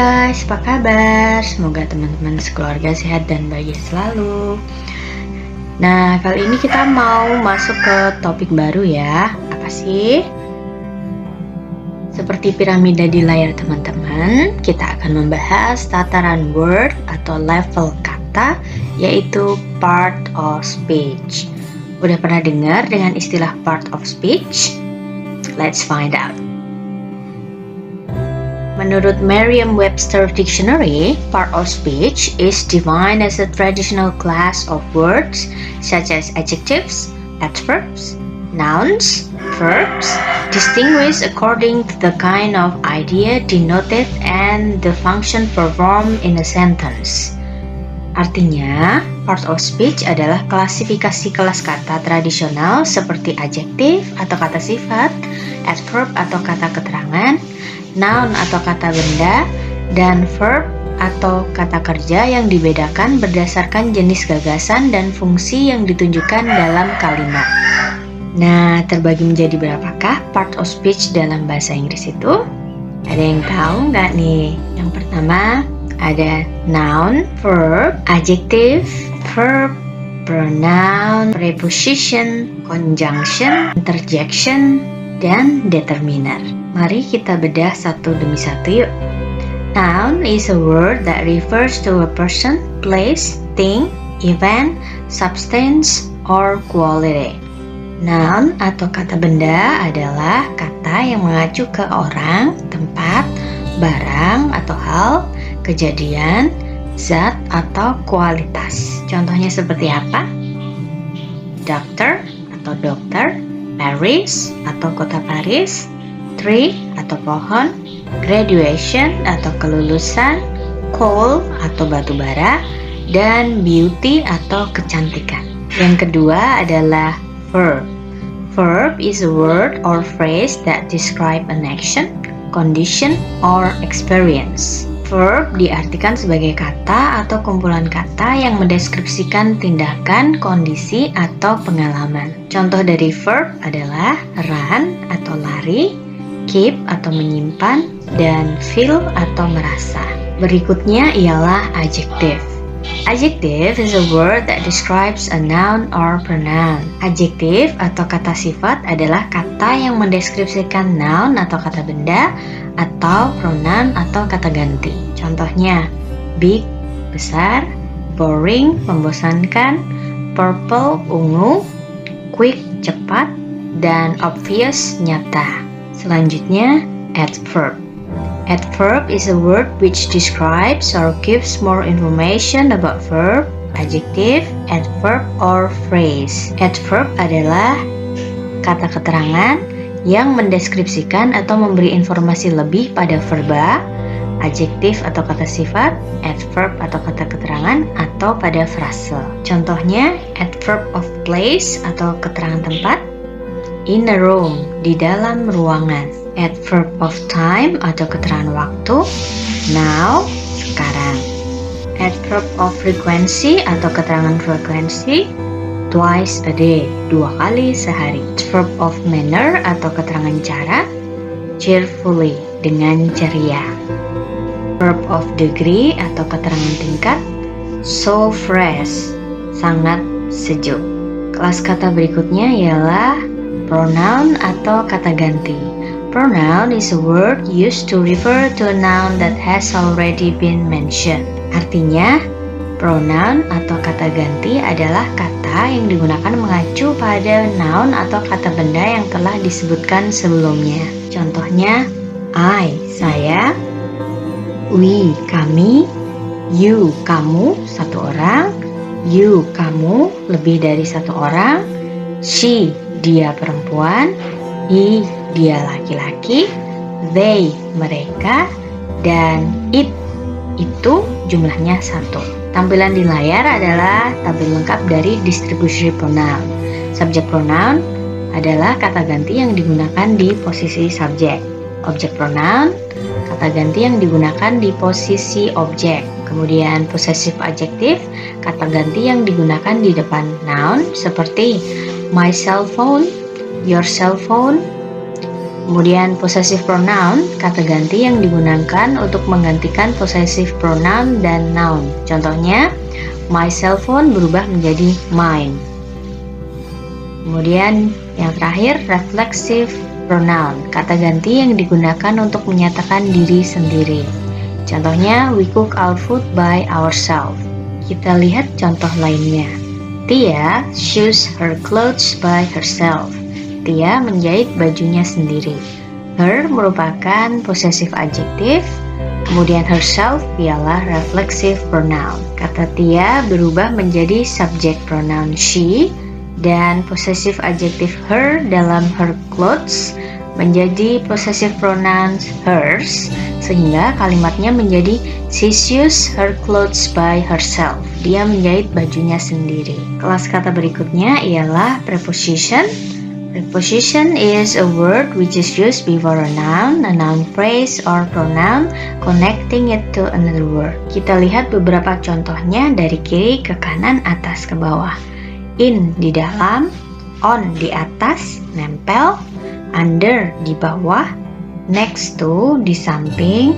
guys, apa kabar? Semoga teman-teman sekeluarga sehat dan bahagia selalu. Nah, kali ini kita mau masuk ke topik baru ya. Apa sih? Seperti piramida di layar teman-teman, kita akan membahas tataran word atau level kata, yaitu part of speech. Udah pernah dengar dengan istilah part of speech? Let's find out. Menurut Merriam-Webster Dictionary, part of speech is defined as a traditional class of words such as adjectives, adverbs, nouns, verbs, distinguished according to the kind of idea denoted and the function performed in a sentence. Artinya, part of speech adalah klasifikasi kelas kata tradisional seperti adjektif atau kata sifat, adverb atau kata keterangan, noun atau kata benda, dan verb atau kata kerja yang dibedakan berdasarkan jenis gagasan dan fungsi yang ditunjukkan dalam kalimat. Nah, terbagi menjadi berapakah part of speech dalam bahasa Inggris itu? Ada yang tahu nggak nih? Yang pertama ada noun, verb, adjective, verb, pronoun, preposition, conjunction, interjection, dan determiner. Mari kita bedah satu demi satu yuk. Noun is a word that refers to a person, place, thing, event, substance, or quality. Noun atau kata benda adalah kata yang mengacu ke orang, tempat, barang atau hal, kejadian, zat atau kualitas. Contohnya seperti apa? Doctor atau dokter, Paris atau kota Paris, tree atau pohon, graduation atau kelulusan, coal atau batu bara, dan beauty atau kecantikan. Yang kedua adalah verb. Verb is a word or phrase that describe an action, condition, or experience. Verb diartikan sebagai kata atau kumpulan kata yang mendeskripsikan tindakan, kondisi, atau pengalaman. Contoh dari verb adalah run atau lari, keep atau menyimpan, dan feel atau merasa. Berikutnya ialah adjective. Adjective is a word that describes a noun or pronoun. Adjective atau kata sifat adalah kata yang mendeskripsikan noun atau kata benda atau pronoun atau kata ganti. Contohnya, big, besar, boring, membosankan, purple, ungu, quick, cepat, dan obvious, nyata. Selanjutnya, adverb. Adverb is a word which describes or gives more information about verb, adjective, adverb, or phrase. Adverb adalah kata keterangan yang mendeskripsikan atau memberi informasi lebih pada verba, adjektif atau kata sifat, adverb atau kata keterangan, atau pada frase. Contohnya, adverb of place atau keterangan tempat, in a room, di dalam ruangan. Adverb of time atau keterangan waktu, now, sekarang. Adverb of frequency atau keterangan frekuensi, twice a day, 2 kali sehari. Adverb of manner atau keterangan cara, cheerfully, dengan ceria. Verb of degree atau keterangan tingkat, so fresh, sangat sejuk. Kelas kata berikutnya ialah pronoun atau kata ganti. Pronoun is a word used to refer to a noun that has already been mentioned. Artinya, pronoun atau kata ganti adalah kata yang digunakan mengacu pada noun atau kata benda yang telah disebutkan sebelumnya. Contohnya, I, saya, we, kami, you, kamu, satu orang, you, kamu, lebih dari satu orang, she, dia perempuan, he, dia laki-laki, they, mereka, dan it, itu jumlahnya 1. Tampilan di layar adalah tabel lengkap dari distribusi pronoun. Subjek pronoun adalah kata ganti yang digunakan di posisi subjek. Objek pronoun, kata ganti yang digunakan di posisi objek. Kemudian possessive adjective, kata ganti yang digunakan di depan noun seperti my cell phone, your cell phone, Kemudian possessive pronoun, kata ganti yang digunakan untuk menggantikan possessive pronoun dan noun. Contohnya, my cell phone berubah menjadi mine. Kemudian yang terakhir, reflexive pronoun, kata ganti yang digunakan untuk menyatakan diri sendiri. Contohnya, we cook our food by ourselves. Kita lihat contoh lainnya. Tia sews her clothes by herself. Tia menjahit bajunya sendiri. Her merupakan possessive adjective, kemudian herself ialah reflexive pronoun. Kata Tia berubah menjadi subject pronoun she, dan possessive adjective her dalam her clothes menjadi possessive pronouns hers, sehingga kalimatnya menjadi she sews her clothes by herself. Dia menjahit bajunya sendiri. Kelas kata berikutnya ialah preposition. Preposition is a word which is used before a noun phrase, or pronoun connecting it to another word. Kita lihat beberapa contohnya dari kiri ke kanan, atas ke bawah. In di dalam, on di atas, nempel, under di bawah, next to di samping,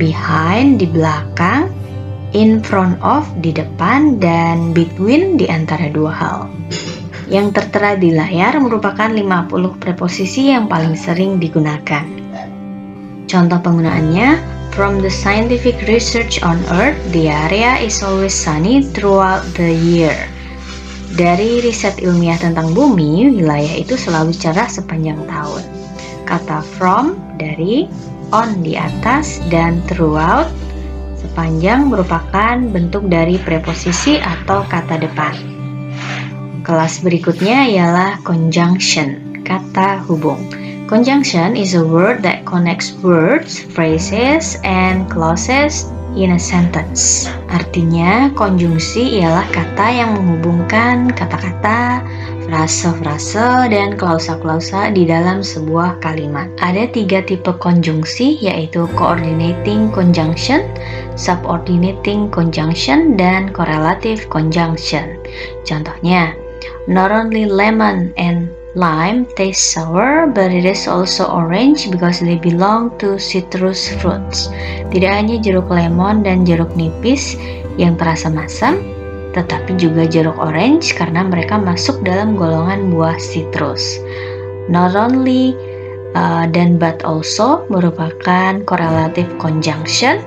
behind di belakang, in front of di depan, dan between di antara dua hal. Yang tertera di layar merupakan 50 preposisi yang paling sering digunakan. Contoh penggunaannya, from the scientific research on Earth, the area is always sunny throughout the year. Dari riset ilmiah tentang bumi, wilayah itu selalu cerah sepanjang tahun. Kata from, dari, on di atas, dan throughout, sepanjang merupakan bentuk dari preposisi atau kata depan. Kelas berikutnya ialah conjunction, kata hubung. Conjunction is a word that connects words, phrases, and clauses in a sentence. Artinya, konjungsi ialah kata yang menghubungkan kata-kata, frase-frase, dan klausa-klausa di dalam sebuah kalimat. Ada 3 tipe konjungsi, yaitu coordinating conjunction, subordinating conjunction, dan correlative conjunction. Contohnya, not only lemon and lime taste sour, but it is also orange because they belong to citrus fruits. Tidak hanya jeruk lemon dan jeruk nipis yang terasa masam, tetapi juga jeruk orange karena mereka masuk dalam golongan buah citrus. Not only dan but also merupakan correlative conjunction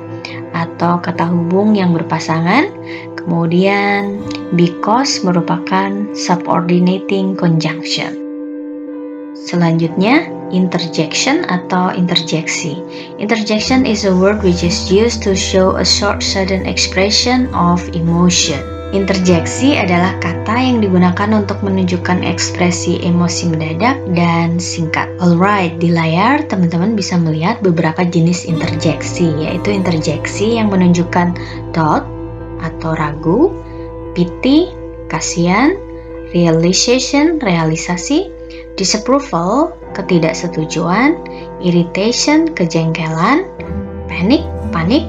atau kata hubung yang berpasangan. Kemudian because merupakan subordinating conjunction. Selanjutnya, interjection atau interjeksi. Interjection is a word which is used to show a short sudden expression of emotion. Interjeksi adalah kata yang digunakan untuk menunjukkan ekspresi emosi mendadak dan singkat. Alright, di layar teman-teman bisa melihat beberapa jenis interjeksi, yaitu interjeksi yang menunjukkan doubt atau ragu, pity, kasihan, realization, realisasi, disapproval, ketidaksetujuan, irritation, kejengkelan, panic, panik,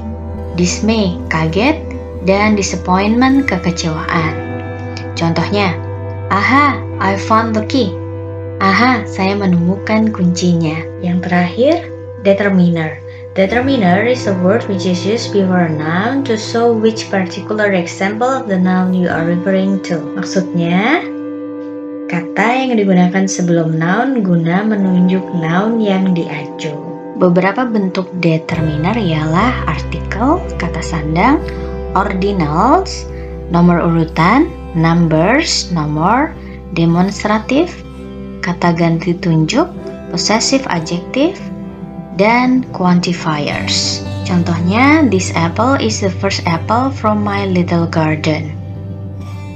dismay, kaget, dan disappointment, kekecewaan. Contohnya, aha, I found the key. Aha, saya menemukan kuncinya. Yang terakhir, determiner. Determiner is a word which is used before a noun to show which particular example of the noun you are referring to. Maksudnya, kata yang digunakan sebelum noun guna menunjuk noun yang diacu. Beberapa bentuk determiner ialah artikel, kata sandang, ordinals, nomor urutan, numbers, nomor, demonstratif, kata ganti tunjuk, possessive adjective, dan quantifiers. Contohnya, this apple is the first apple from my little garden.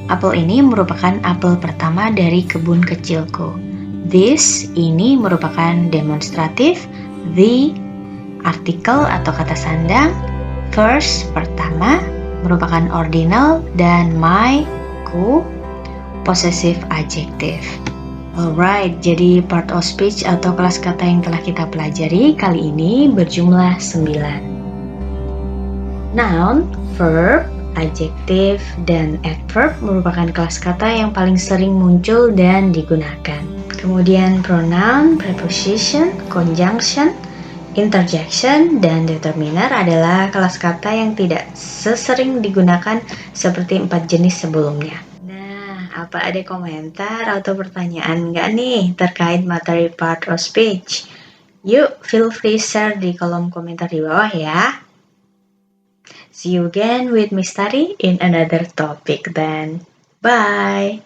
Apel ini merupakan apel pertama dari kebun kecilku. This, ini merupakan demonstratif. The, artikel atau kata sandang. First, pertama, merupakan ordinal. Dan my, ku, possessive adjective. Alright, jadi part of speech atau kelas kata yang telah kita pelajari kali ini berjumlah 9. Noun, verb, adjective, dan adverb merupakan kelas kata yang paling sering muncul dan digunakan. Kemudian pronoun, preposition, conjunction, interjection, dan determiner adalah kelas kata yang tidak sesering digunakan seperti 4 jenis sebelumnya. Nah, apa ada komentar atau pertanyaan nggak nih terkait materi part of speech? Yuk, feel free share di kolom komentar di bawah ya. See you again with Miss Tari in another topic then. Bye!